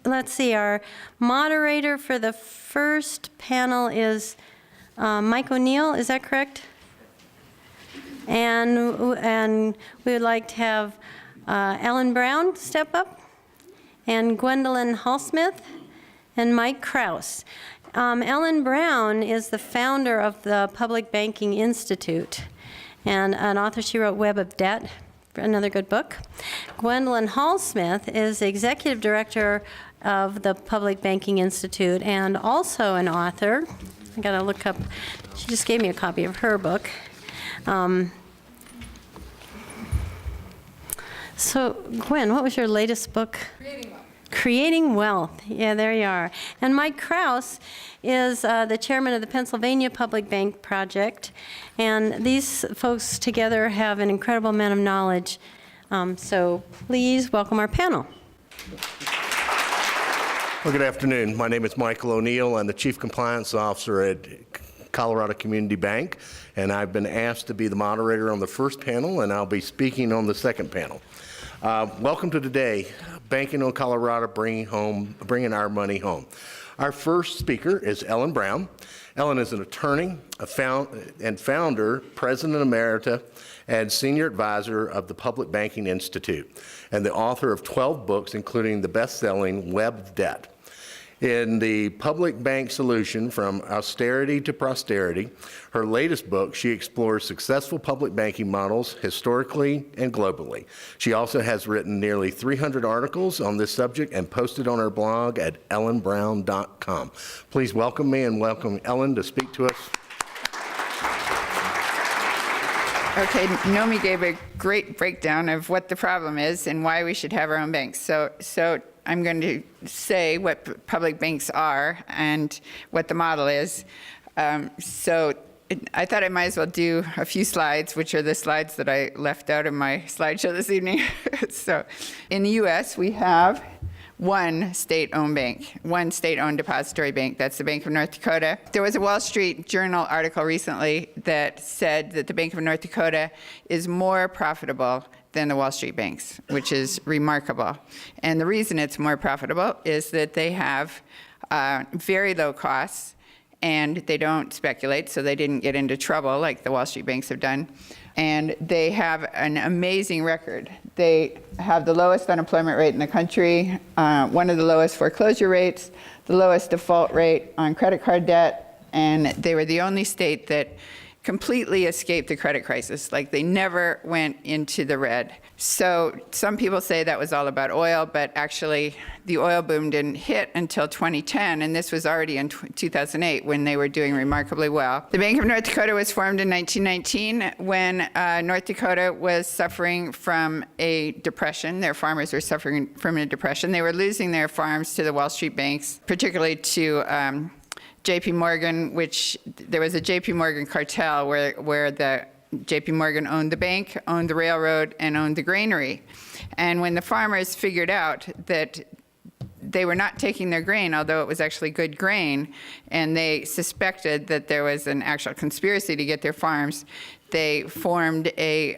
let's see, our moderator for the first panel is Mike O'Neill, is that correct? And we would like to have Ellen Brown step up, and Gwendolyn Hallsmith, and Mike Krauss. Ellen Brown is the founder of the Public Banking Institute and an author. She wrote Web of Debt, another good book. Gwendolyn Hallsmith is the executive director of the Public Banking Institute and also an author. I gotta look up, she just gave me a copy of her book. So Gwen, what was your latest book? Creating Wealth. Creating Wealth. Yeah, there you are. And Mike Krauss is the chairman of the Pennsylvania Public Bank Project. And these folks together have an incredible amount of knowledge. So please welcome our panel. Well, good afternoon. My name is Michael O'Neill. I'm the Chief Compliance Officer at Colorado Community Bank, and I've been asked to be the moderator on the first panel, and I'll be speaking on the second panel. Welcome to today, Banking on Colorado, bringing our money home. Our first speaker is Ellen Brown. Ellen is an attorney, founder, President Emerita, and Senior Advisor of the Public Banking Institute, and the author of 12 books, including the best-selling Web of Debt. In the Public Bank Solution, From Austerity to Prosperity, her latest book, she explores successful public banking models historically and globally. She also has written nearly 300 articles on this subject and posted on her blog at ellenbrown.com. Please welcome me and welcome Ellen to speak to us. Okay, Nomi gave a great breakdown of what the problem is and why we should have our own banks. So I'm going to say what public banks are and what the model is. I thought I might as well do a few slides, which are the slides that I left out of my slideshow this evening. So in the US, we have one state-owned bank, one state-owned depository bank. That's the Bank of North Dakota. There was a Wall Street Journal article recently that said that the Bank of North Dakota is more profitable than the Wall Street banks, which is remarkable. And the reason it's more profitable is that they have very low costs, and they don't speculate, so they didn't get into trouble like the Wall Street banks have done. And they have an amazing record. They have the lowest unemployment rate in the country, one of the lowest foreclosure rates, the lowest default rate on credit card debt, and they were the only state that completely escaped the credit crisis. Like, they never went into the red. So some people say that was all about oil, but actually the oil boom didn't hit until 2010, and this was already in 2008 when they were doing remarkably well. The Bank of North Dakota was formed in 1919 when North Dakota was suffering from a depression. Their farmers were suffering from a depression. They were losing their farms to the Wall Street banks, particularly to J.P. Morgan, which there was a J.P. Morgan cartel where the J.P. Morgan owned the bank, owned the railroad, and owned the granary. And when the farmers figured out that they were not taking their grain, although it was actually good grain, and they suspected that there was an actual conspiracy to get their farms, they formed a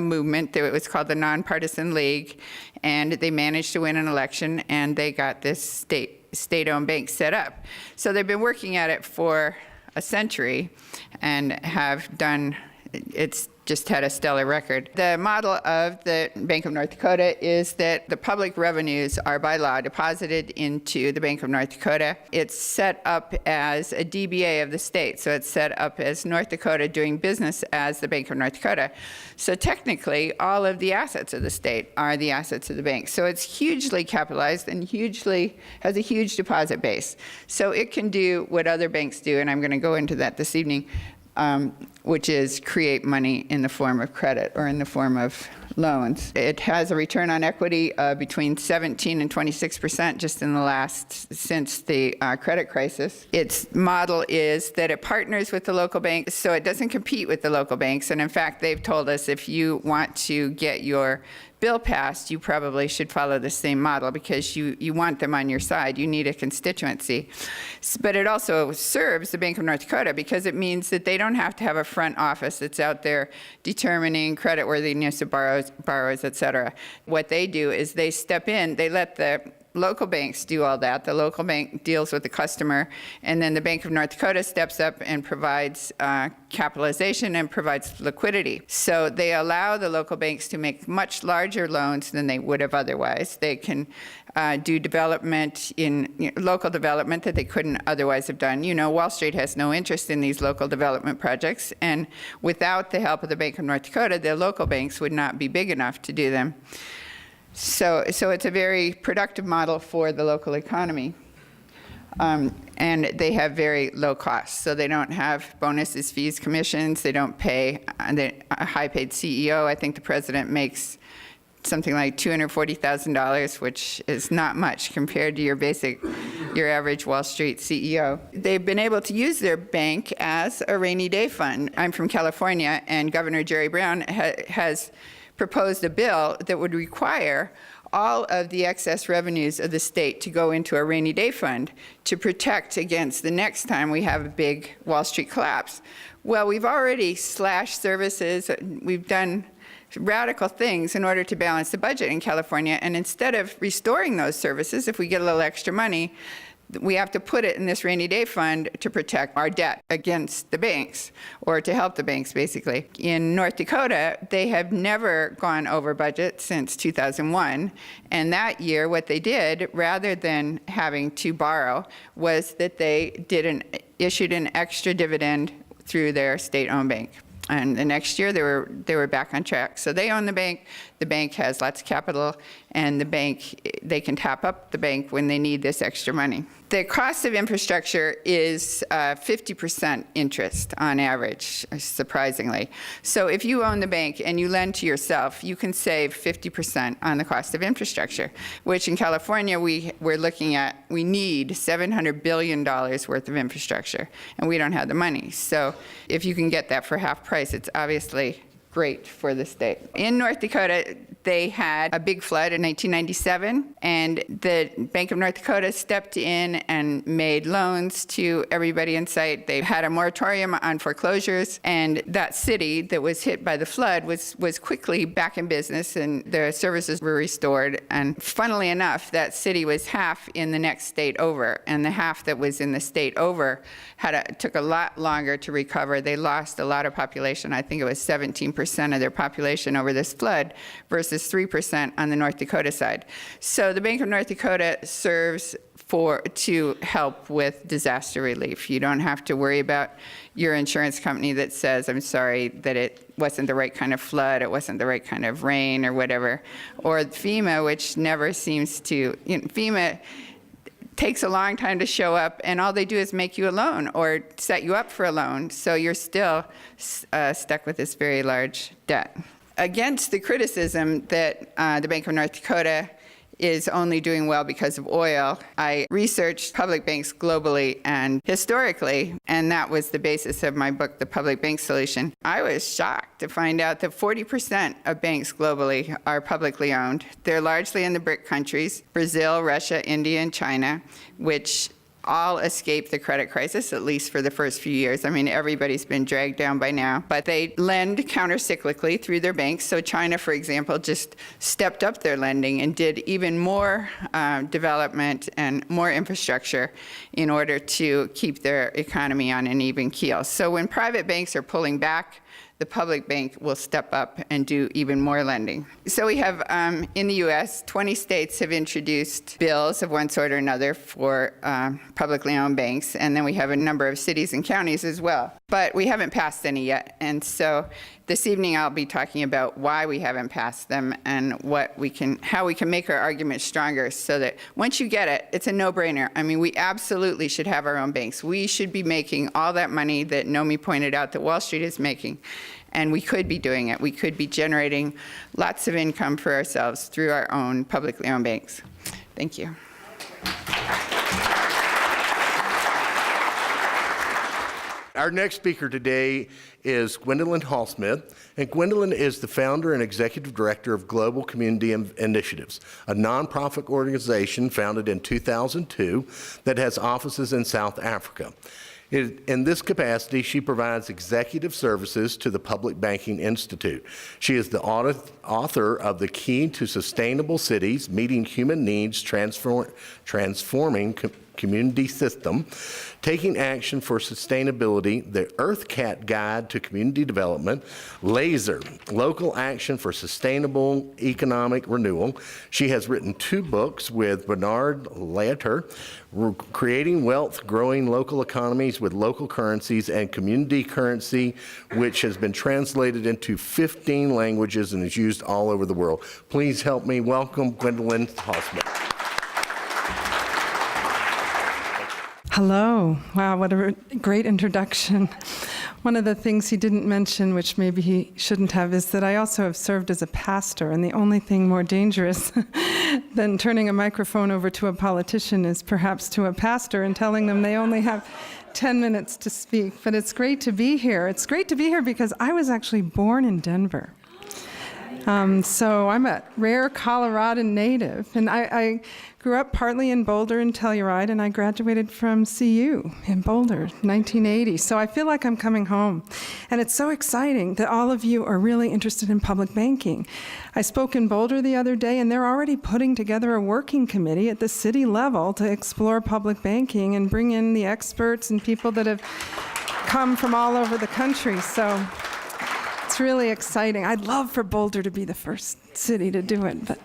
movement that was called the Nonpartisan League, and they managed to win an election, and they got this state-owned bank set up. So they've been working at it for a century and have done, it's just had a stellar record. The model of the Bank of North Dakota is that the public revenues are by law deposited into the Bank of North Dakota. It's set up as a DBA of the state, so it's set up as North Dakota doing business as the Bank of North Dakota. So technically, all of the assets of the state are the assets of the bank. So it's hugely capitalized and has a huge deposit base. So it can do what other banks do, and I'm going to go into that this evening, which is create money in the form of credit or in the form of loans. It has a return on equity between 17 and 26% just in the since the credit crisis. Its model is that it partners with the local banks, so it doesn't compete with the local banks. And in fact, they've told us if you want to get your bill passed, you probably should follow the same model because you want them on your side. You need a constituency. But it also serves the Bank of North Dakota because it means that they don't have to have a front office that's out there determining creditworthiness of borrowers, et cetera. What they do is they step in, they let the local banks do all that. The local bank deals with the customer, and then the Bank of North Dakota steps up and provides capitalization and provides liquidity. So they allow the local banks to make much larger loans than they would have otherwise. They can do development local development that they couldn't otherwise have done. You know, Wall Street has no interest in these local development projects, and without the help of the Bank of North Dakota, the local banks would not be big enough to do them. So it's a very productive model for the local economy. And they have very low costs. So they don't have bonuses, fees, commissions. They don't pay a high-paid CEO. I think the president makes something like $240,000, which is not much compared to your average Wall Street CEO. They've been able to use their bank as a rainy day fund. I'm from California, and Governor Jerry Brown has proposed a bill that would require all of the excess revenues of the state to go into a rainy day fund to protect against the next time we have a big Wall Street collapse. Well, we've already slashed services. We've done radical things in order to balance the budget in California, and instead of restoring those services, if we get a little extra money, we have to put it in this rainy day fund to protect our debt against the banks, or to help the banks, basically. In North Dakota, they have never gone over budget since 2001, and that year what they did, rather than having to borrow, was that they issued an extra dividend through their state-owned bank. And the next year, they were back on track. So they own the bank has lots of capital, and they can tap up the bank when they need this extra money. The cost of infrastructure is 50% interest on average, surprisingly. So if you own the bank and you lend to yourself, you can save 50% on the cost of infrastructure, which in California, we're looking at, we need $700 billion worth of infrastructure, and we don't have the money. So if you can get that for half price, it's obviously great for the state. In North Dakota, they had a big flood in 1997, and the Bank of North Dakota stepped in and made loans to everybody in sight. They had a moratorium on foreclosures, and that city that was hit by the flood was quickly back in business, and their services were restored. And funnily enough, that city was half in the next state over, and the half that was in the state over took a lot longer to recover. They lost a lot of population. I think it was 17% of their population over this flood versus 3% on the North Dakota side. So the Bank of North Dakota serves to help with disaster relief. You don't have to worry about your insurance company that says, I'm sorry that it wasn't the right kind of flood, it wasn't the right kind of rain or whatever. Or FEMA, which never seems to, FEMA takes a long time to show up, and all they do is make you a loan or set you up for a loan. So you're still stuck with this very large debt. Against the criticism that the Bank of North Dakota is only doing well because of oil, I researched public banks globally and historically, and that was the basis of my book, The Public Bank Solution. I was shocked to find out that 40% of banks globally are publicly owned. They're largely in the BRIC countries, Brazil, Russia, India, and China, which all escaped the credit crisis, at least for the first few years. I mean, everybody's been dragged down by now. But they lend counter-cyclically through their banks. So China, for example, just stepped up their lending and did even more development and more infrastructure in order to keep their economy on an even keel. So when private banks are pulling back, the public bank will step up and do even more lending. So we have, in the US, 20 states have introduced bills of one sort or another for publicly owned banks, and then we have a number of cities and counties as well. But we haven't passed any yet, and so this evening I'll be talking about why we haven't passed them and how we can make our argument stronger so that once you get it, it's a no-brainer. I mean, we absolutely should have our own banks. We should be making all that money that Nomi pointed out that Wall Street is making. And we could be doing it. We could be generating lots of income for ourselves through our own publicly owned banks. Thank you. Our next speaker today is Gwendolyn Hallsmith, and Gwendolyn is the founder and executive director of Global Community Initiatives, a nonprofit organization founded in 2002 that has offices in South Africa. In this capacity, she provides executive services to the Public Banking Institute. She is the author of The Key to Sustainable Cities, Meeting Human Needs, Transforming Community System, Taking Action for Sustainability, The EarthCat Guide to Community Development, LASER, Local Action for Sustainable Economic Renewal. She has written 2 books with Bernard Laeter, Creating Wealth, Growing Local Economies with Local Currencies and Community Currency, which has been translated into 15 languages and is used all over the world. Please help me welcome Gwendolyn Hallsmith. Hello. Wow, what a great introduction. One of the things he didn't mention, which maybe he shouldn't have, is that I also have served as a pastor, and the only thing more dangerous than turning a microphone over to a politician is perhaps to a pastor and telling them they only have 10 minutes to speak. But it's great to be here. It's great to be here because I was actually born in Denver. So I'm a rare Coloradan native, and I grew up partly in Boulder and Telluride, and I graduated from CU in Boulder, 1980. So I feel like I'm coming home. And it's so exciting that all of you are really interested in public banking. I spoke in Boulder the other day, and they're already putting together a working committee at the city level to explore public banking and bring in the experts and people that have come from all over the country. So it's really exciting. I'd love for Boulder to be the first city to do it, but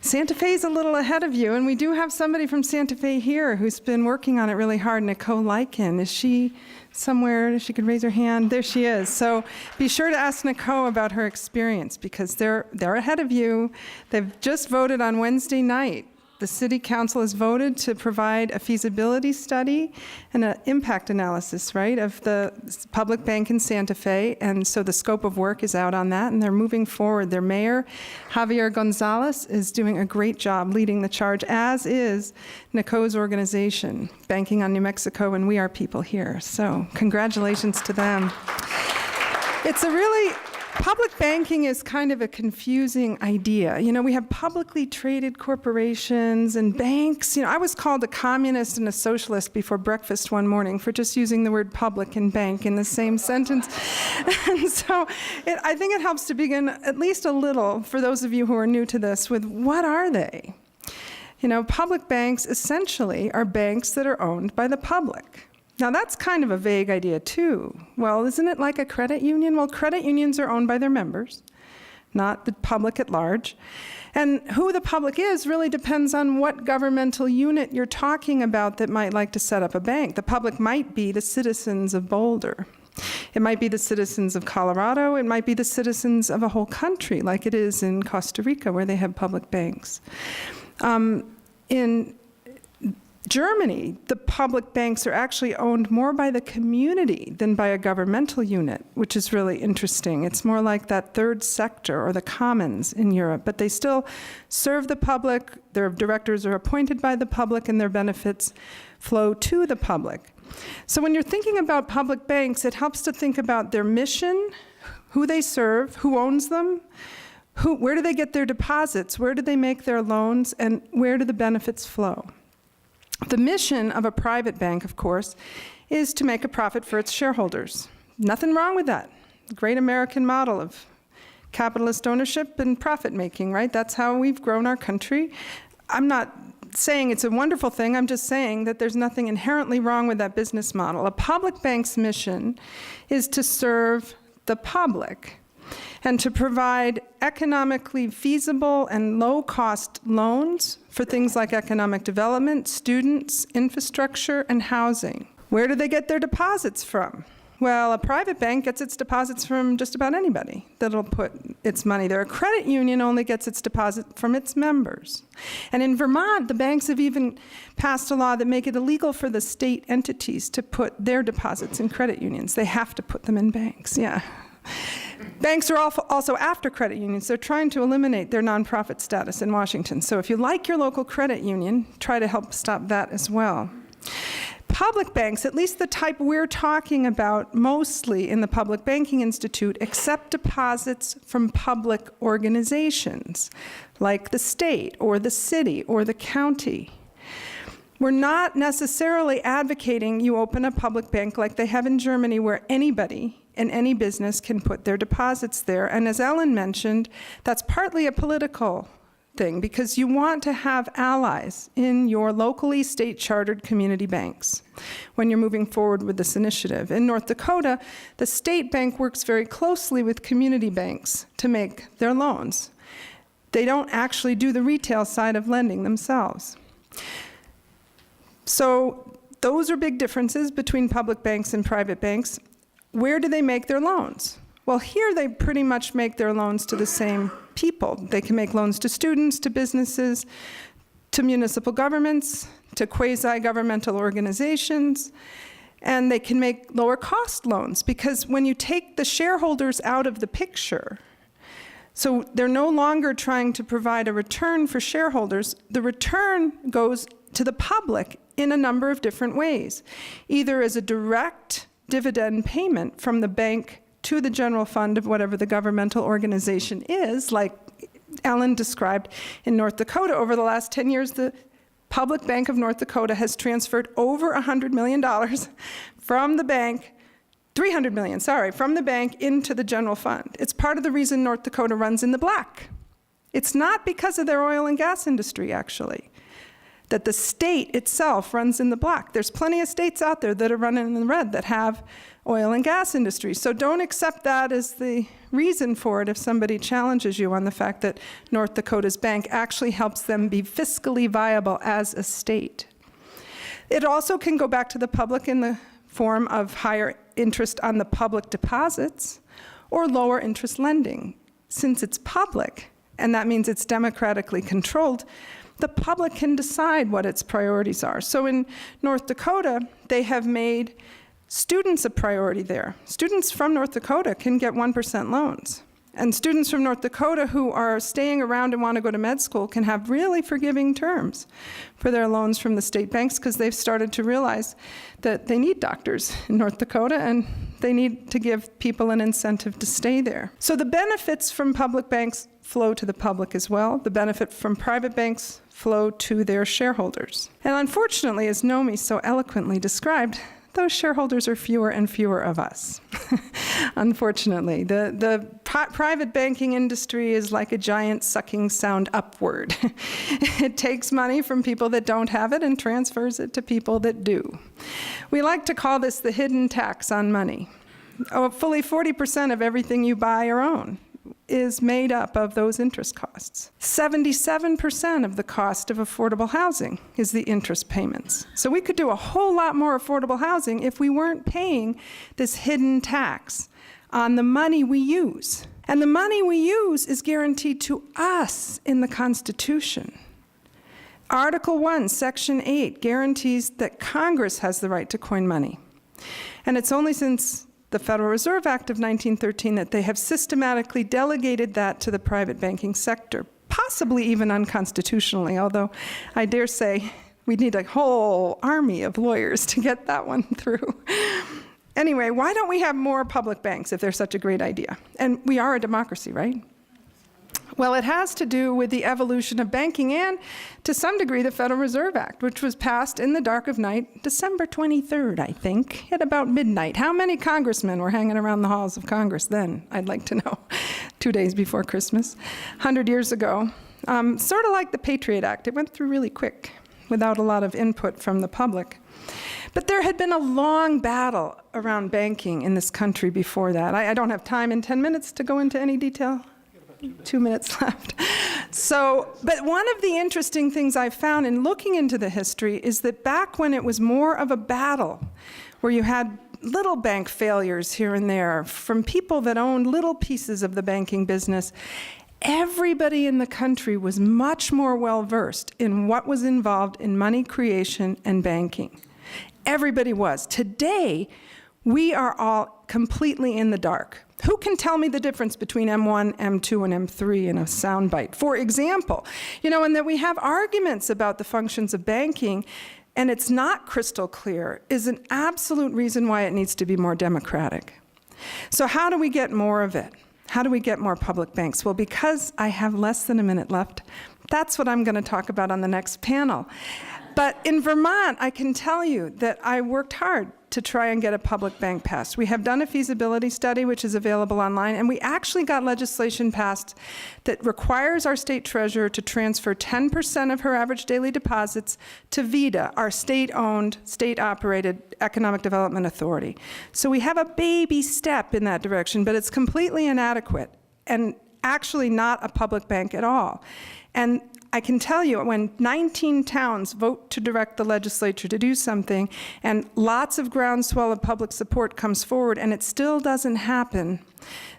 Santa Fe's a little ahead of you, and we do have somebody from Santa Fe here who's been working on it really hard, Nicole Lycan. Is she somewhere? She could raise her hand. There she is. So be sure to ask Nicole about her experience, because they're ahead of you. They've just voted on Wednesday night. The City Council has voted to provide a feasibility study and an impact analysis, right, of the public bank in Santa Fe, and so the scope of work is out on that, and they're moving forward. Their mayor, Javier Gonzalez, is doing a great job leading the charge, as is Nico's organization, Banking on New Mexico, and We Are People Here. So congratulations to them. It's a really Public banking is kind of a confusing idea. You know, we have publicly traded corporations and banks. You know, I was called a communist and a socialist before breakfast one morning for just using the word public and bank in the same sentence. And so I think it helps to begin at least a little, for those of you who are new to this, with what are they? You know, public banks essentially are banks that are owned by the public. Now, that's kind of a vague idea, too. Well, isn't it like a credit union? Well, credit unions are owned by their members, not the public at large. And who the public is really depends on what governmental unit you're talking about that might like to set up a bank. The public might be the citizens of Boulder. It might be the citizens of Colorado. It might be the citizens of a whole country, like it is in Costa Rica, where they have public banks. In Germany, the public banks are actually owned more by the community than by a governmental unit, which is really interesting. It's more like that third sector or the commons in Europe, but they still serve the public, their directors are appointed by the public, and their benefits flow to the public. So when you're thinking about public banks, it helps to think about their mission, who they serve, who owns them, where do they get their deposits, where do they make their loans, and where do the benefits flow. The mission of a private bank, of course, is to make a profit for its shareholders. Nothing wrong with that. Great American model of capitalist ownership and profit making, right? That's how we've grown our country. I'm not saying it's a wonderful thing. I'm just saying that there's nothing inherently wrong with that business model. A public bank's mission is to serve the public and to provide economically feasible and low-cost loans for things like economic development, students, infrastructure, and housing. Where do they get their deposits from? Well, a private bank gets its deposits from just about anybody that'll put its money there. A credit union only gets its deposit from its members. And in Vermont, the banks have even passed a law that make it illegal for the state entities to put their deposits in credit unions. They have to put them in banks, yeah. Banks are also after credit unions. They're trying to eliminate their nonprofit status in Washington. So if you like your local credit union, try to help stop that as well. Public banks, at least the type we're talking about mostly in the Public Banking Institute, accept deposits from public organizations like the state or the city or the county. We're not necessarily advocating you open a public bank like they have in Germany, where anybody in any business can put their deposits there. And as Ellen mentioned, that's partly a political thing, because you want to have allies in your locally state-chartered community banks when you're moving forward with this initiative. In North Dakota, the state bank works very closely with community banks to make their loans. They don't actually do the retail side of lending themselves. So those are big differences between public banks and private banks. Where do they make their loans? Well, here they pretty much make their loans to the same people. They can make loans to students, to businesses, to municipal governments, to quasi-governmental organizations, and they can make lower cost loans, because when you take the shareholders out of the picture, so they're no longer trying to provide a return for shareholders, the return goes to the public in a number of different ways, either as a direct dividend payment from the bank to the general fund of whatever the governmental organization is, like Ellen described in North Dakota. Over the last 10 years, the Public Bank of North Dakota has transferred over $100 million from the bank, $300 million, from the bank into the general fund. It's part of the reason North Dakota runs in the black. It's not because of their oil and gas industry, actually, that the state itself runs in the black. There's plenty of states out there that are running in the red that have oil and gas industry. So don't accept that as the reason for it if somebody challenges you on the fact that North Dakota's bank actually helps them be fiscally viable as a state. It also can go back to the public in the form of higher interest on the public deposits or lower interest lending. Since it's public, and that means it's democratically controlled, the public can decide what its priorities are. So in North Dakota, they have made students a priority there. Students from North Dakota can get 1% loans. And students from North Dakota who are staying around and want to go to med school can have really forgiving terms for their loans from the state banks, because they've started to realize that they need doctors in North Dakota and they need to give people an incentive to stay there. So the benefits from public banks flow to the public as well. The benefit from private banks flow to their shareholders. And unfortunately, as Nomi so eloquently described, those shareholders are fewer and fewer of us. Unfortunately, the private banking industry is like a giant sucking sound upward. It takes money from people that don't have it and transfers it to people that do. We like to call this the hidden tax on money. Fully 40% of everything you buy or own is made up of those interest costs. 77% of the cost of affordable housing is the interest payments. So we could do a whole lot more affordable housing if we weren't paying this hidden tax on the money we use. And the money we use is guaranteed to us in the Constitution. Article 1, Section 8 guarantees that Congress has the right to coin money. And it's only since the Federal Reserve Act of 1913 that they have systematically delegated that to the private banking sector, possibly even unconstitutionally, although I dare say we need a whole army of lawyers to get that one through. Anyway, why don't we have more public banks if they're such a great idea? And we are a democracy, right? Well, it has to do with the evolution of banking and, to some degree, the Federal Reserve Act, which was passed in the dark of night, December 23rd, I think, at about midnight. How many congressmen were hanging around the halls of Congress then? I'd like to know. 2 days before Christmas, 100 years ago. Sort of like the Patriot Act. It went through really quick without a lot of input from the public. But there had been a long battle around banking in this country before that. I don't have time in 10 minutes to go into any detail. 2 minutes left. But one of the interesting things I found in looking into the history is that back when it was more of a battle, where you had little bank failures here and there from people that owned little pieces of the banking business, everybody in the country was much more well-versed in what was involved in money creation and banking. Everybody was. Today, we are all completely in the dark. Who can tell me the difference between M1, M2, and M3 in a soundbite? For example, and that we have arguments about the functions of banking, and it's not crystal clear, is an absolute reason why it needs to be more democratic. So how do we get more of it? How do we get more public banks? Well, because I have less than a minute left, that's what I'm going to talk about on the next panel. But in Vermont, I can tell you that I worked hard to try and get a public bank passed. We have done a feasibility study, which is available online, and we actually got legislation passed that requires our state treasurer to transfer 10% of her average daily deposits to VITA, our state-owned, state-operated economic development authority. So we have a baby step in that direction, but it's completely inadequate and actually not a public bank at all. And I can tell you, when 19 towns vote to direct the legislature to do something, and lots of groundswell of public support comes forward, and it still doesn't happen,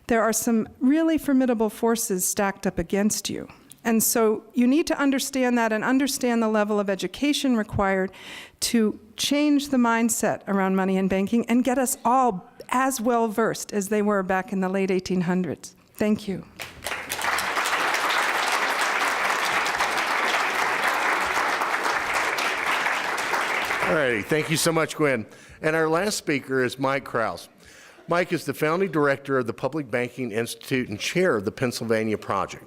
there are some really formidable forces stacked up against you. And so you need to understand that and understand the level of education required to change the mindset around money and banking and get us all as well versed as they were back in the late 1800s. Thank you. All righty, thank you so much, Gwen. And our last speaker is Mike Krauss. Mike is the founding director of the Public Banking Institute and chair of the Pennsylvania Project.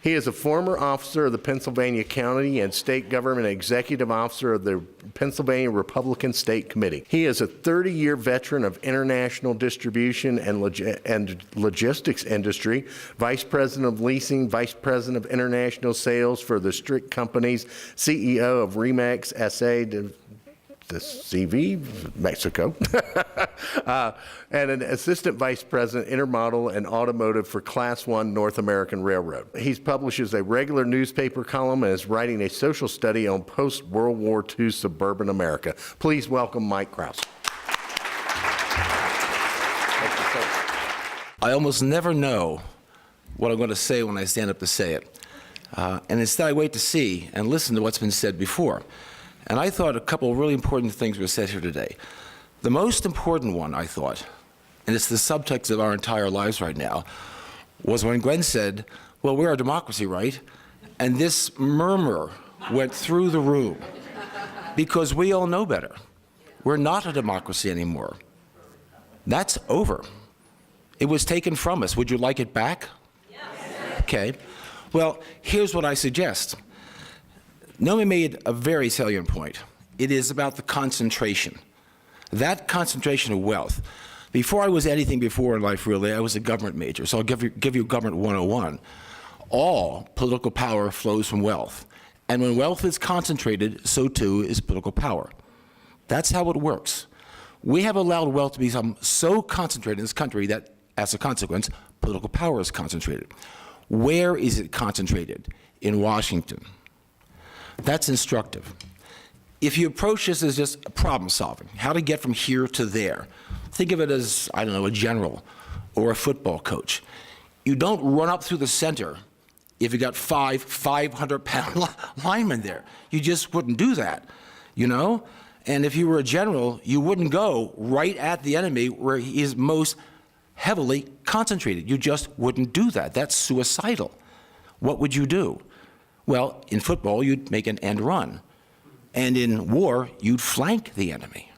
He is a former officer of the Pennsylvania County and State Government Executive Officer of the Pennsylvania Republican State Committee. He is a 30-year veteran of international distribution and logistics industry, Vice President of Leasing, Vice President of International Sales for the Strict Companies, CEO of Remax SA, the CV, Mexico, and an Assistant Vice President, Intermodal and Automotive for Class 1 North American Railroad. He publishes a regular newspaper column and is writing a social study on post-World War II suburban America. Please welcome Mike Krauss. I almost never know what I'm going to say when I stand up to say it. And instead I wait to see and listen to what's been said before. And I thought a couple of really important things were said here today. The most important one, I thought, and it's the subtext of our entire lives right now, was when Gwen said, well, we're a democracy, right? And this murmur went through the room because we all know better. We're not a democracy anymore. That's over. It was taken from us. Would you like it back? Yes. Okay. Well, here's what I suggest. Nomi made a very salient point. It is about the concentration. That concentration of wealth. Before I was anything before in life, really, I was a government major, so I'll give you Government 101. All political power flows from wealth. And when wealth is concentrated, so too is political power. That's how it works. We have allowed wealth to become so concentrated in this country that, as a consequence, political power is concentrated. Where is it concentrated? In Washington. That's instructive. If you approach this as just problem solving, how to get from here to there, think of it as, I don't know, a general or a football coach. You don't run up through the center if you got 500-pound linemen there. You just wouldn't do that, you know? And if you were a general, you wouldn't go right at the enemy where he is most heavily concentrated. You just wouldn't do that. That's suicidal. What would you do? Well, in football, you'd make an end run. And in war, you'd flank the enemy.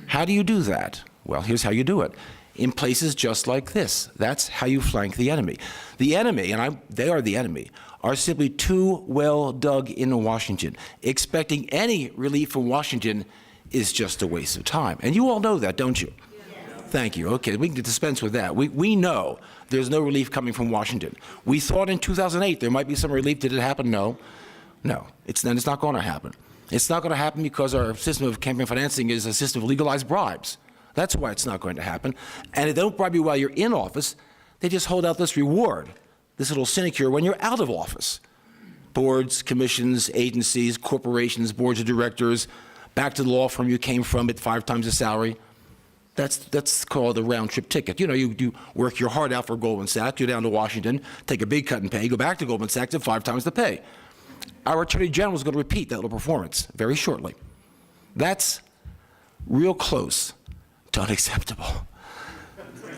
How do you do that? Well, here's how you do it. In places just like this, that's how you flank the enemy. The enemy, and they are the enemy, are simply too well dug into Washington. Expecting any relief from Washington is just a waste of time. And you all know that, don't you? Thank you. Okay, we can dispense with that. We know there's no relief coming from Washington. We thought in 2008 there might be some relief. Did it happen? No. No, it's not going to happen. It's not going to happen because our system of campaign financing is a system of legalized bribes. That's why it's not going to happen. And they don't bribe you while you're in office. They just hold out this reward, this little sinecure when you're out of office. Boards, commissions, agencies, corporations, boards of directors, back to the law firm you came from at 5 times the salary. That's called a round-trip ticket. You know, you work your heart out for Goldman Sachs, you're down to Washington, take a big cut in pay, go back to Goldman Sachs at 5 times the pay. Our Attorney General is going to repeat that little performance very shortly. That's real close to unacceptable.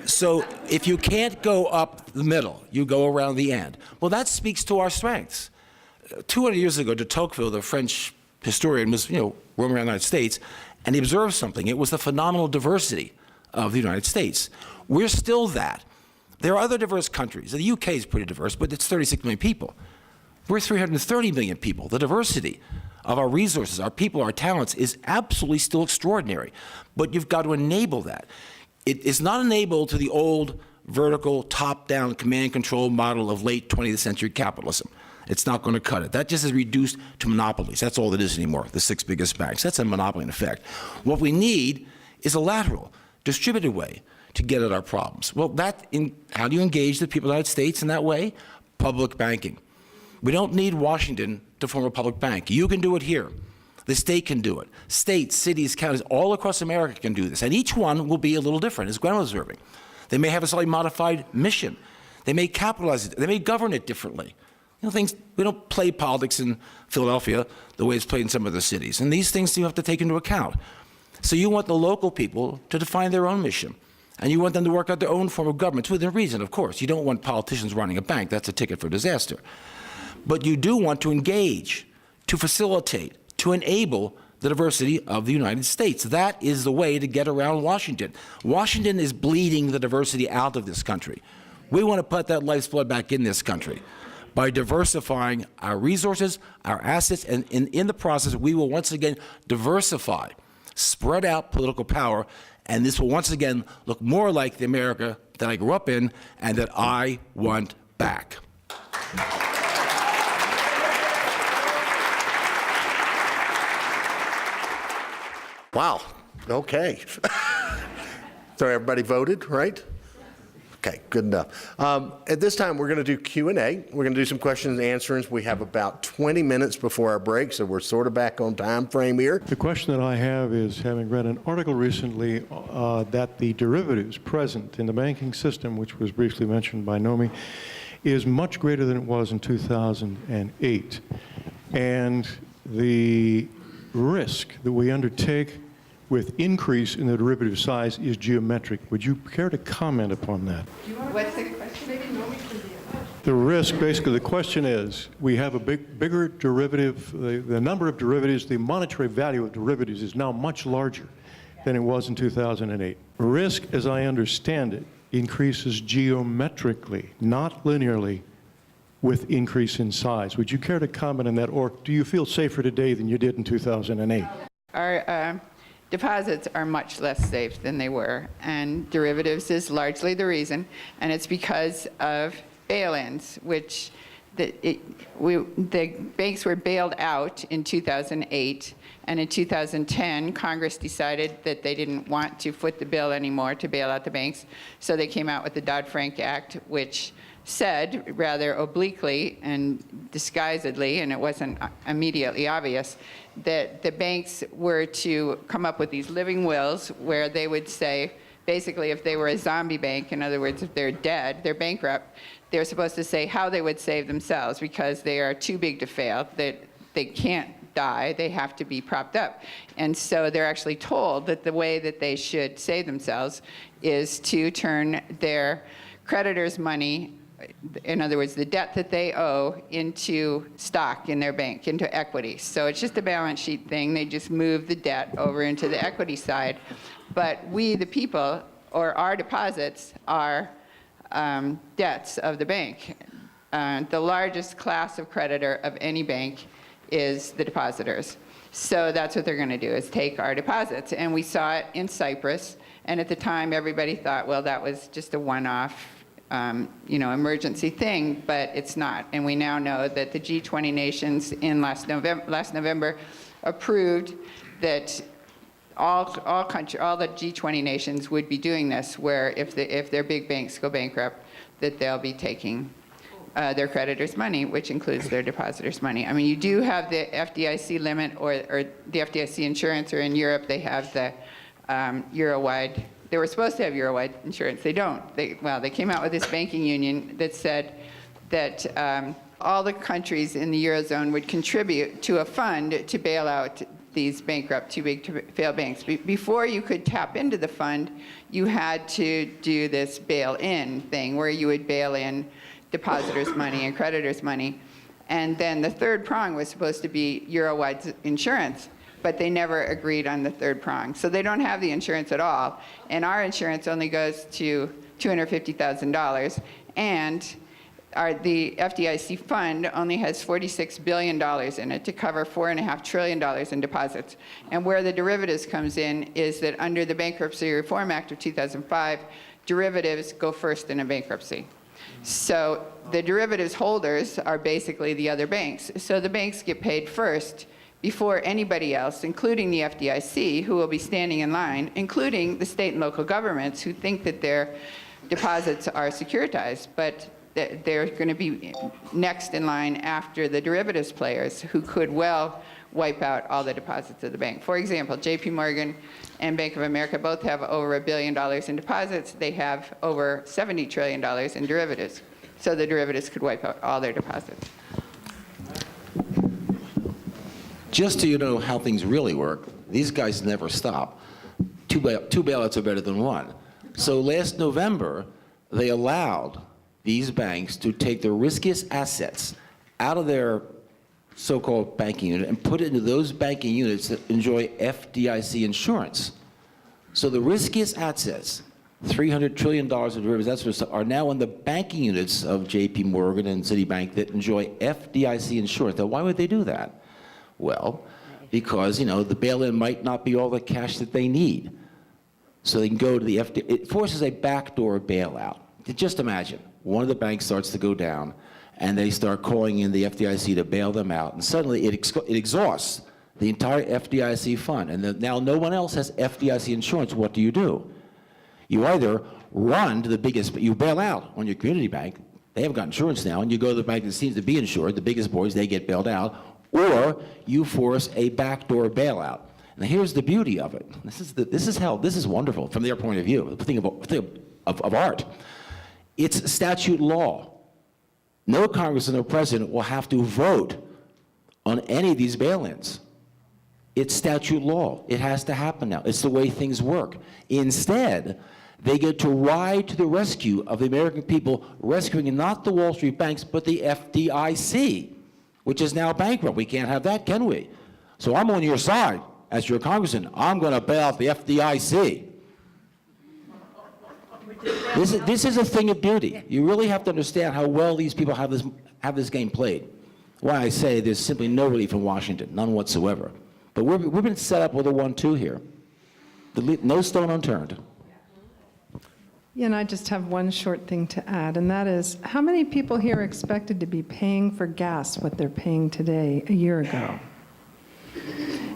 So if you can't go up the middle, you go around the end. Well, that speaks to our strengths. 200 years ago, de Tocqueville, the French historian, was roaming around the United States, and he observed something. It was the phenomenal diversity of the United States. We're still that. There are other diverse countries. The UK is pretty diverse, but it's 36 million people. We're 330 million people. The diversity of our resources, our people, our talents is absolutely still extraordinary. But you've got to enable that. It is not enabled to the old vertical, top-down command control model of late 20th century capitalism. It's not going to cut it. That just is reduced to monopolies. That's all it is anymore, the 6 biggest banks. That's a monopoly in effect. What we need is a lateral, distributed way to get at our problems. Well, how do you engage the people of the United States in that way? Public banking. We don't need Washington to form a public bank. You can do it here. The state can do it. States, cities, counties, all across America can do this. And each one will be a little different, as Gwen was observing. They may have a slightly modified mission. They may capitalize it. They may govern it differently. You know, things, we don't play politics in Philadelphia the way it's played in some other cities. And these things you have to take into account. So you want the local people to define their own mission. And you want them to work out their own form of government, within reason, of course. You don't want politicians running a bank. That's a ticket for disaster. But you do want to engage, to facilitate, to enable the diversity of the United States. That is the way to get around Washington. Washington is bleeding the diversity out of this country. We want to put that life's blood back in this country by diversifying our resources, our assets, and in the process, we will once again diversify, spread out political power, and this will once again look more like the America that I grew up in and that I want back. Wow, okay. So everybody voted, right? Okay, good enough. At this time, we're going to do Q&A. We're going to do some questions and answers. We have about 20 minutes before our break, so we're sort of back on time frame here. The question that I have is, having read an article recently that the derivatives present in the banking system, which was briefly mentioned by Nomi, is much greater than it was in 2008. And the risk that we undertake with increase in the derivative size is geometric. Would you care to comment upon that? What's the question? The risk, basically, the question is, we have a bigger derivative, the number of derivatives, the monetary value of derivatives is now much larger than it was in 2008. Risk, as I understand it, increases geometrically, not linearly, with increase in size. Would you care to comment on that, or do you feel safer today than you did in 2008? Our deposits are much less safe than they were, and derivatives is largely the reason, and it's because of bail-ins, which the banks were bailed out in 2008, and in 2010, Congress decided that they didn't want to foot the bill anymore to bail out the banks, so they came out with the Dodd-Frank Act, which said rather obliquely and disguisedly, and it wasn't immediately obvious, that the banks were to come up with these living wills where they would say, basically, if they were a zombie bank, in other words, if they're dead, they're bankrupt, they're supposed to say how they would save themselves because they are too big to fail, that they can't die, they have to be propped up. And so they're actually told that the way that they should save themselves is to turn their creditors' money, in other words, the debt that they owe, into stock in their bank, into equity. So it's just a balance sheet thing. They just move the debt over into the equity side. But we, the people, or our deposits, are debts of the bank. The largest class of creditor of any bank is the depositors. So that's what they're going to do, is take our deposits. And we saw it in Cyprus. And at the time, everybody thought, well, that was just a one-off emergency thing, but it's not. And we now know that the G20 nations in last November approved that all the G20 nations would be doing this, where if their big banks go bankrupt, that they'll be taking their creditors' money, which includes their depositors' money. I mean, you do have the FDIC limit or the FDIC insurance, or in Europe they have the Euro-wide. They were supposed to have Euro-wide insurance. They don't. They came out with this banking union that said that all the countries in the Eurozone would contribute to a fund to bail out these bankrupt, too big to fail banks. Before you could tap into the fund, you had to do this bail-in thing, where you would bail in depositors' money and creditors' money. And then the third prong was supposed to be Euro-wide insurance, but they never agreed on the third prong. So they don't have the insurance at all. And our insurance only goes to $250,000. And the FDIC fund only has $46 billion in it to cover $4.5 trillion in deposits. And where the derivatives comes in is that under the Bankruptcy Reform Act of 2005, derivatives go first in a bankruptcy. So the derivatives holders are basically the other banks. So the banks get paid first before anybody else, including the FDIC, who will be standing in line, including the state and local governments who think that their deposits are securitized. But they're going to be next in line after the derivatives players who could well wipe out all the deposits of the bank. For example, JP Morgan and Bank of America both have over $1 billion in deposits. They have over $70 trillion in derivatives. So the derivatives could wipe out all their deposits. Just so you know how things really work, these guys never stop. Two bailouts are better than one. So last November, they allowed these banks to take their riskiest assets out of their so-called banking unit and put it into those banking units that enjoy FDIC insurance. So the riskiest assets, $300 trillion of derivatives, that sort of stuff, are now in the banking units of JP Morgan and Citibank that enjoy FDIC insurance. Now, why would they do that? Well, because, you know, the bail-in might not be all the cash that they need. So they can go to the FDIC. It forces a backdoor bailout. Just imagine, one of the banks starts to go down, and they start calling in the FDIC to bail them out, and suddenly it exhausts the entire FDIC fund, and now no one else has FDIC insurance. What do? You either run to the biggest, you bail out on your community bank, they haven't got insurance now, and you go to the bank that seems to be insured, the biggest boys, they get bailed out, or you force a backdoor bailout. Now here's the beauty of it. This is wonderful from their point of view, think of art. It's statute law. No congressman or president will have to vote on any of these bail-ins. It's statute law. It has to happen now. It's the way things work. Instead, they get to ride to the rescue of the American people, rescuing not the Wall Street banks, but the FDIC, which is now bankrupt. We can't have that, can we? So I'm on your side as your congressman. I'm going to bail out the FDIC. This is a thing of beauty. You really have to understand how well these people have this game played. Why I say there's simply no relief in Washington, none whatsoever. But we've been set up with a 1-2 here. No stone unturned. Yeah, and I just have one short thing to add, and that is, how many people here expected to be paying for gas what they're paying today a year ago?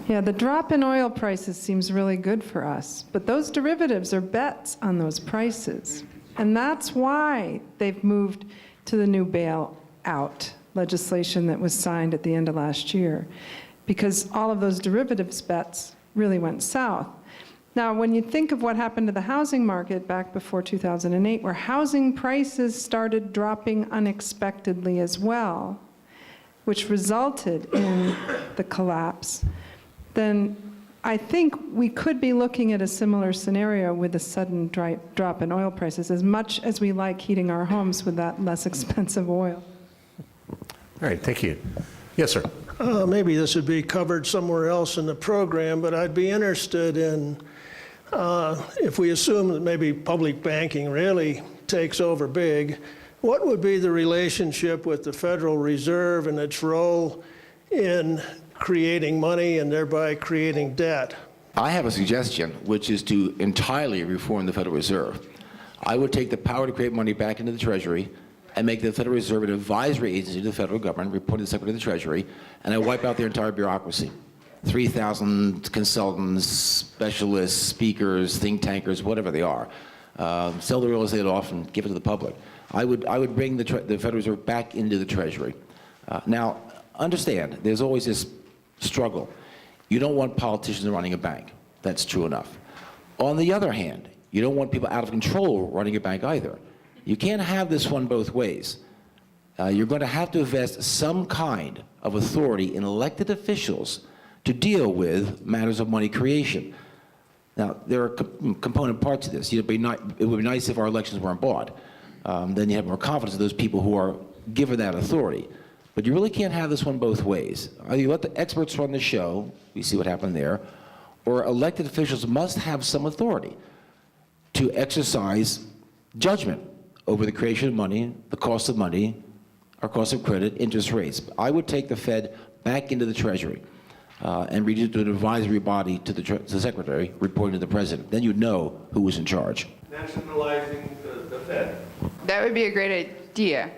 Yeah, the drop in oil prices seems really good for us, but those derivatives are bets on those prices. And that's why they've moved to the new bailout legislation that was signed at the end of last year, because all of those derivatives bets really went south. Now, when you think of what happened to the housing market back before 2008, where housing prices started dropping unexpectedly as well, which resulted in the collapse, then I think we could be looking at a similar scenario with a sudden drop in oil prices, as much as we like heating our homes with that less expensive oil. All right, thank you. Yes, sir. Maybe this would be covered somewhere else in the program, but I'd be interested in, if we assume that maybe public banking really takes over big, what would be the relationship with the Federal Reserve and its role in creating money and thereby creating debt? I have a suggestion, which is to entirely reform the Federal Reserve. I would take the power to create money back into the Treasury and make the Federal Reserve an advisory agency to the federal government, reporting to the Secretary of the Treasury, and I wipe out their entire bureaucracy. 3,000 consultants, specialists, speakers, think tankers, whatever they are. Sell the real estate off and give it to the public. I would bring the Federal Reserve back into the Treasury. Now, understand, there's always this struggle. You don't want politicians running a bank. That's true enough. On the other hand, you don't want people out of control running a bank either. You can't have this one both ways. You're going to have to invest some kind of authority in elected officials to deal with matters of money creation. Now, there are component parts of this. It would be nice if our elections weren't bought. Then you have more confidence in those people who are given that authority. But you really can't have this one both ways. Either you let the experts run the show, we see what happened there, or elected officials must have some authority to exercise judgment over the creation of money, the cost of money, our cost of credit, interest rates. I would take the Fed back into the Treasury and read it to an advisory body to the Secretary, reporting to the President. Then you'd know who was in charge. Nationalizing the Fed. That would be a great idea.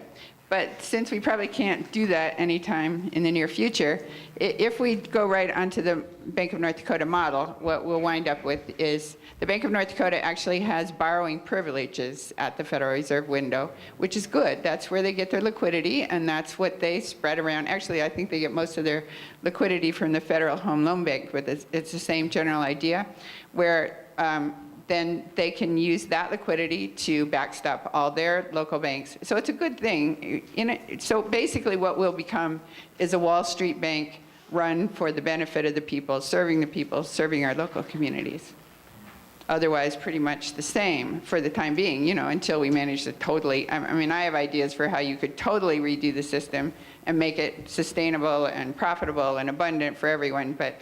But since we probably can't do that anytime in the near future, if we go right onto the Bank of North Dakota model, what we'll wind up with is the Bank of North Dakota actually has borrowing privileges at the Federal Reserve window, which is good. That's where they get their liquidity, and that's what they spread around. Actually, I think they get most of their liquidity from the Federal Home Loan Bank, but it's the same general idea, where then they can use that liquidity to backstop all their local banks. So it's a good thing. So basically what we'll become is a Wall Street bank run for the benefit of the people, serving our local communities. Otherwise, pretty much the same for the time being, until we manage to totally, I mean, I have ideas for how you could totally redo the system and make it sustainable and profitable and abundant for everyone, but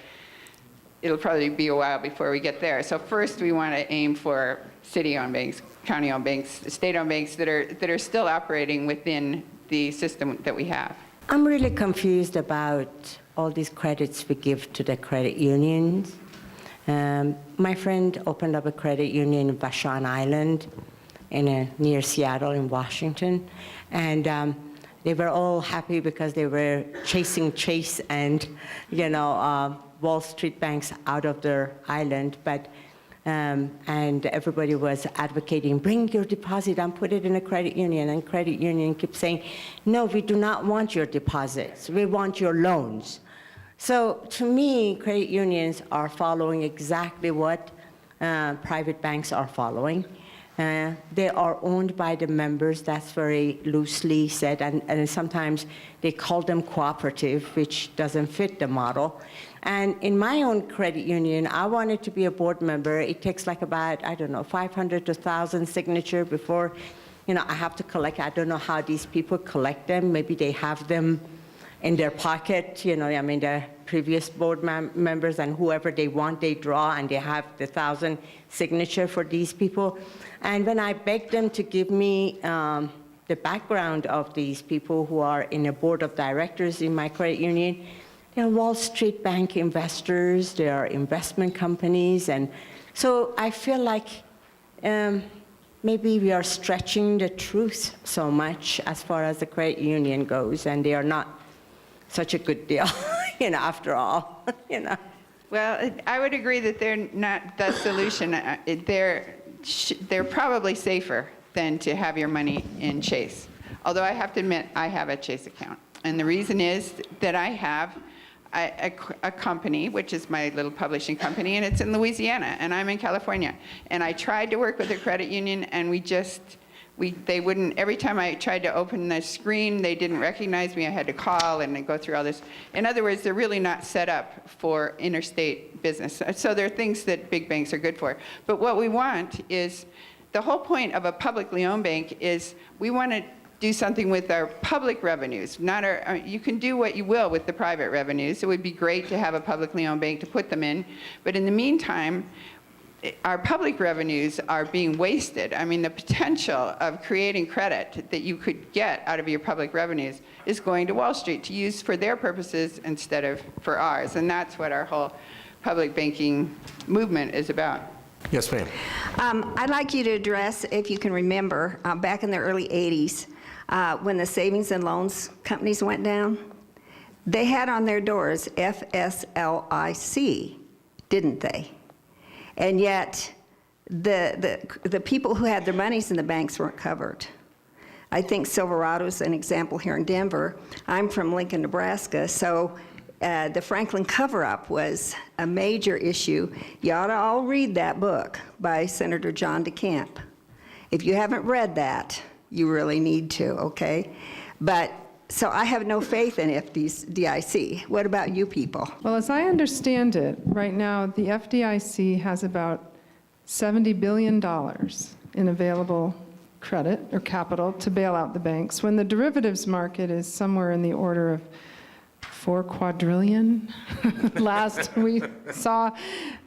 it'll probably be a while before we get there. So first we want to aim for city-owned banks, county-owned banks, state-owned banks that are still operating within the system that we have. I'm really confused about all these credits we give to the credit unions. My friend opened up a credit union in Vashon Island near Seattle in Washington, and they were all happy because they were chasing Chase and, Wall Street banks out of their island, and everybody was advocating, bring your deposit and put it in a credit union, and credit union keeps saying, no, we do not want your deposits, we want your loans. So to me, credit unions are following exactly what private banks are following. They are owned by the members, that's very loosely said, and sometimes they call them cooperative, which doesn't fit the model. And in my own credit union, I wanted to be a board member. It takes like about, 500 to 1,000 signatures before, I have to collect. I don't know how these people collect them. Maybe they have them in their pocket, the previous board members and whoever they want, they draw, and they have the 1,000 signature for these people. And when I begged them to give me the background of these people who are in a board of directors in my credit union, they're Wall Street bank investors, they are investment companies, and so I feel like maybe we are stretching the truth so much as far as the credit union goes, and they are not such a good deal, after all, Well, I would agree that they're not the solution. They're probably safer than to have your money in Chase. Although I have to admit, I have a Chase account. And the reason is that I have a company, which is my little publishing company, and it's in Louisiana, and I'm in California. And I tried to work with a credit union, and they wouldn't, every time I tried to open the screen, they didn't recognize me. I had to call and go through all this. In other words, they're really not set up for interstate business. So there are things that big banks are good for. But what we want is, the whole point of a publicly owned bank is we want to do something with our public revenues, not you can do what you will with the private revenues. It would be great to have a publicly owned bank to put them in, but in the meantime, our public revenues are being wasted. I mean, the potential of creating credit that you could get out of your public revenues is going to Wall Street to use for their purposes instead of for ours, and that's what our whole public banking movement is about. Yes, ma'am. I'd like you to address, if you can remember, back in the early 80s, when the savings and loans companies went down, they had on their doors FSLIC, didn't they? And yet, the people who had their monies in the banks weren't covered. I think Silverado's an example here in Denver. I'm from Lincoln, Nebraska, so the Franklin cover-up was a major issue. You ought to all read that book by Senator John DeCamp. If you haven't read that, you really need to, okay? But, so I have no faith in FDIC. What about you people? Well, as I understand it, right now, the FDIC has about $70 billion in available credit or capital to bail out the banks, when the derivatives market is somewhere in the order of 4 quadrillion. Last we saw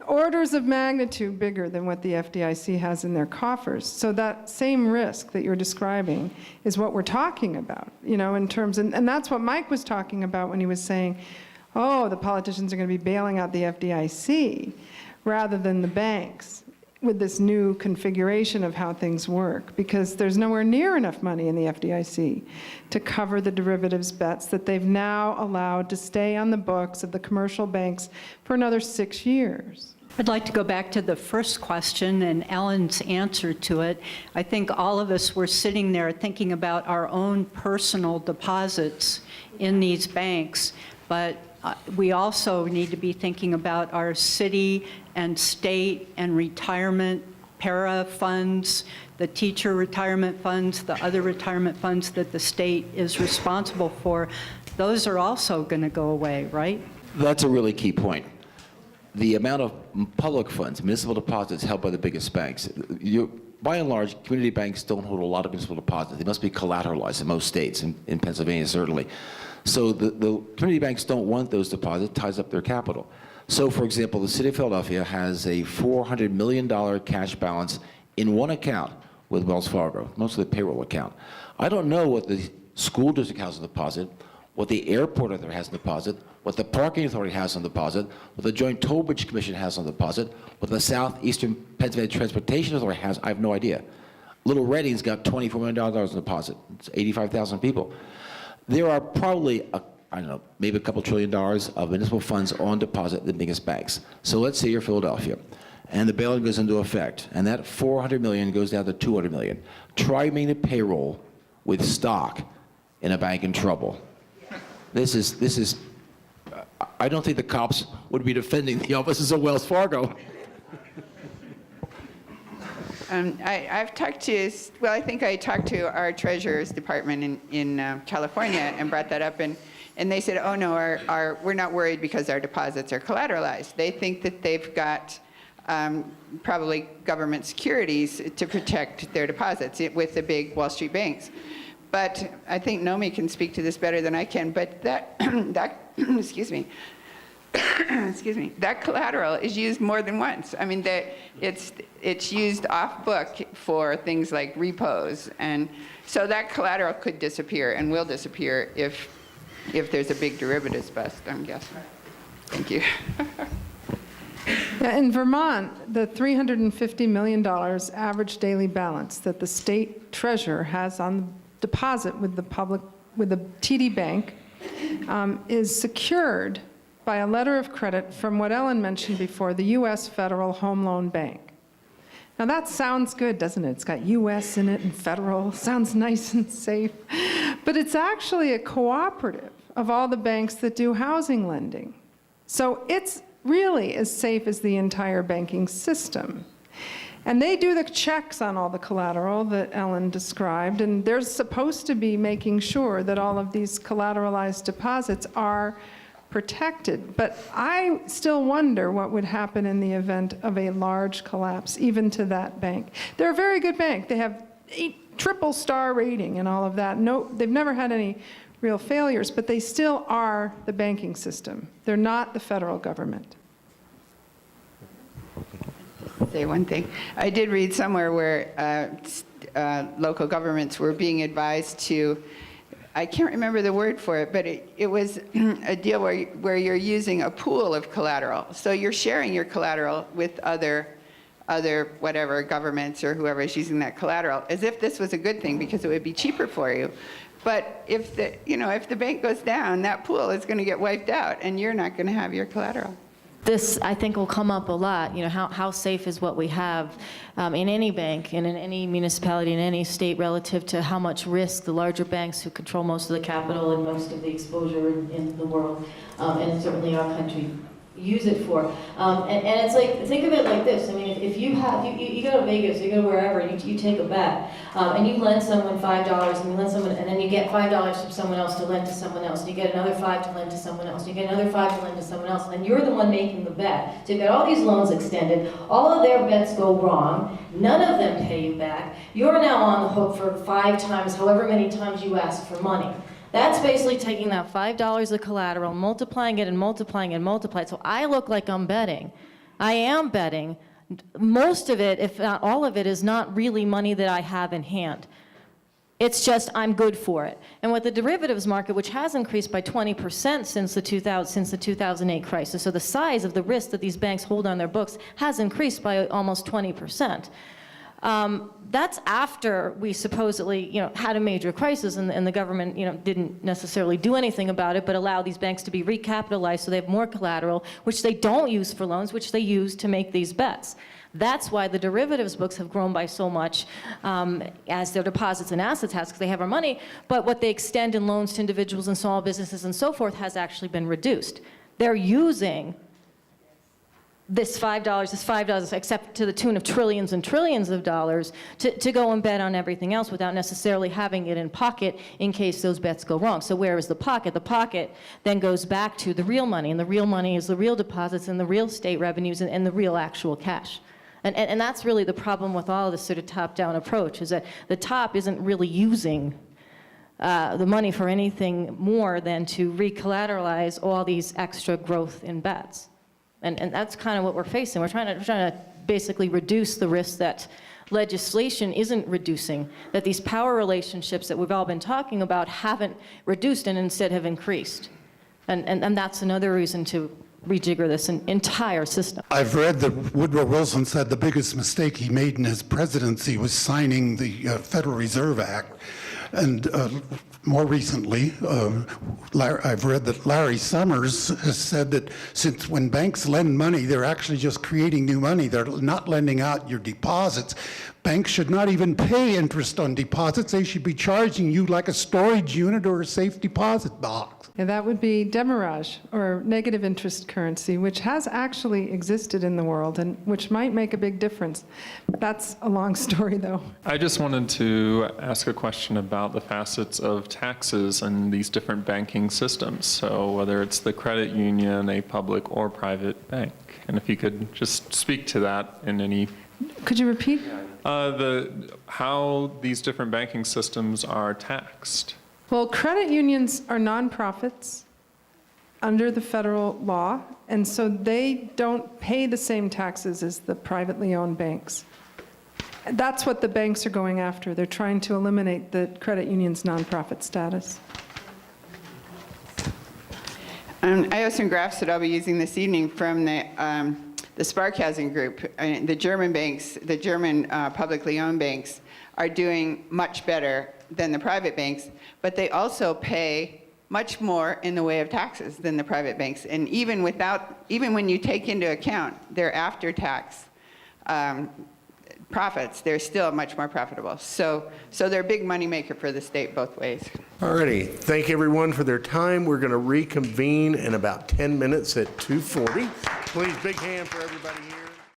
orders of magnitude bigger than what the FDIC has in their coffers. So that same risk that you're describing is what we're talking about, you know, in terms, and that's what Mike was talking about when he was saying, oh, the politicians are going to be bailing out the FDIC rather than the banks with this new configuration of how things work, because there's nowhere near enough money in the FDIC to cover the derivatives bets that they've now allowed to stay on the books of the commercial banks for another 6 years. I'd like to go back to the first question and Ellen's answer to it. I think all of us were sitting there thinking about our own personal deposits in these banks, but we also need to be thinking about our city and state and retirement para funds, the teacher retirement funds, the other retirement funds that the state is responsible for. Those are also going to go away, right? That's a really key point. The amount of public funds, municipal deposits held by the biggest banks, by and large, community banks don't hold a lot of municipal deposits. They must be collateralized in most states, in Pennsylvania certainly. So the community banks don't want those deposits, it ties up their capital. So for example, the city of Philadelphia has a $400 million cash balance in one account with Wells Fargo, mostly the payroll account. I don't know what the school district has on deposit, what the airport authority has on deposit, what the parking authority has on deposit, what the Joint Toll Bridge Commission has on deposit, what the Southeastern Pennsylvania Transportation Authority has. I have no idea. Little Reading's got $24 million on deposit. It's 85,000 people. There are probably, I don't know, maybe a couple $1 trillion of municipal funds on deposit at the biggest banks. So let's say you're Philadelphia, and the bailout goes into effect, and that $400 million goes down to $200 million. Try making a payroll with stock in a bank in trouble. This is. I don't think the cops would be defending the offices of Wells Fargo. I've talked to, well, I think I talked to our treasurer's department in California and brought that up, and they said, oh no, we're not worried because our deposits are collateralized. They think that they've got probably government securities to protect their deposits with the big Wall Street banks. But I think Nomi can speak to this better than I can, but that, excuse me, excuse me, that collateral is used more than once. I mean, it's used off book for things like repos, and so that collateral could disappear and will disappear if there's a big derivatives bust, I'm guessing. Thank you. In Vermont, the $350 million average daily balance that the state treasurer has on deposit with the TD Bank is secured by a letter of credit from what Ellen mentioned before, the U.S. Federal Home Loan Bank. Now that sounds good, doesn't it? It's got U.S. in it and federal, sounds nice and safe. But it's actually a cooperative of all the banks that do housing lending. So it's really as safe as the entire banking system. And they do the checks on all the collateral that Ellen described, and they're supposed to be making sure that all of these collateralized deposits are protected. But I still wonder what would happen in the event of a large collapse, even to that bank. They're a very good bank. They have 8 triple-star rating and all of that. No, they've never had any real failures, but they still are the banking system. They're not the federal government. Say one thing. I did read somewhere where local governments were being advised to, I can't remember the word for it, but it was a deal where you're using a pool of collateral. So you're sharing your collateral with other whatever governments or whoever is using that collateral, as if this was a good thing because it would be cheaper for you. But if the bank goes down, that pool is going to get wiped out, and you're not going to have your collateral. This, I think, will come up a lot. You know, how safe is what we have in any bank and in any municipality in any state relative to how much risk the larger banks who control most of the capital and most of the exposure in the world, and certainly our country, use it for. And it's like, think of it like this. I mean, if you have, you go to Vegas, you go wherever, and you take a bet, and you lend someone $5, and you lend someone, and then you get $5 from someone else to lend to someone else, and you get another $5 to lend to someone else, and you get another $5 to lend to someone else, and then you're the one making the bet. So you've got all these loans extended, all of their bets go wrong, none of them pay you back, you're now on the hook for 5 times, however many times you ask for money. That's basically taking that $5 of collateral, multiplying it and multiplying and multiplying. So I look like I'm betting. I am betting. Most of it, if not all of it, is not really money that I have in hand. It's just I'm good for it. And with the derivatives market, which has increased by 20% since the 2008 crisis, so the size of the risk that these banks hold on their books has increased by almost 20%. That's after we supposedly, had a major crisis, and the government, didn't necessarily do anything about it, but allow these banks to be recapitalized so they have more collateral, which they don't use for loans, which they use to make these bets. That's why the derivatives books have grown by so much as their deposits and assets has, because they have our money, but what they extend in loans to individuals and small businesses and so forth has actually been reduced. They're using this $5, except to the tune of trillions and trillions of dollars, to go and bet on everything else without necessarily having it in pocket in case those bets go wrong. So where is the pocket? The pocket then goes back to the real money, and the real money is the real deposits and the real state revenues and the real actual cash. And that's really the problem with all of this sort of top-down approach, is that the top isn't really using the money for anything more than to recollateralize all these extra growth in bets. And that's kind of what we're facing. We're trying to basically reduce the risk that legislation isn't reducing, that these power relationships that we've all been talking about haven't reduced and instead have increased. And that's another reason to rejigger this entire system. I've read that Woodrow Wilson said the biggest mistake he made in his presidency was signing the Federal Reserve Act. And more recently, I've read that Larry Summers has said that since when banks lend money, they're actually just creating new money. They're not lending out your deposits. Banks should not even pay interest on deposits. They should be charging you like a storage unit or a safe deposit box. Yeah, that would be demurrage, or negative interest currency, which has actually existed in the world and which might make a big difference. That's a long story, though. I just wanted to ask a question about the facets of taxes and these different banking systems. So whether it's the credit union, a public or private bank. And if you could just speak to that in any... Could you repeat? How these different banking systems are taxed. Well, credit unions are nonprofits under the federal law, and so they don't pay the same taxes as the privately owned banks. That's what the banks are going after. They're trying to eliminate the credit union's nonprofit status. I have some graphs that I'll be using this evening from the Sparkassen Group. The German banks, the German publicly owned banks, are doing much better than the private banks, but they also pay much more in the way of taxes than the private banks. And even when you take into account their after-tax profits, they're still much more profitable. So they're a big money maker for the state both ways. Alrighty, thank everyone for their time. We're going to reconvene in about 10 minutes at 2:40. Please, big hand for everybody here.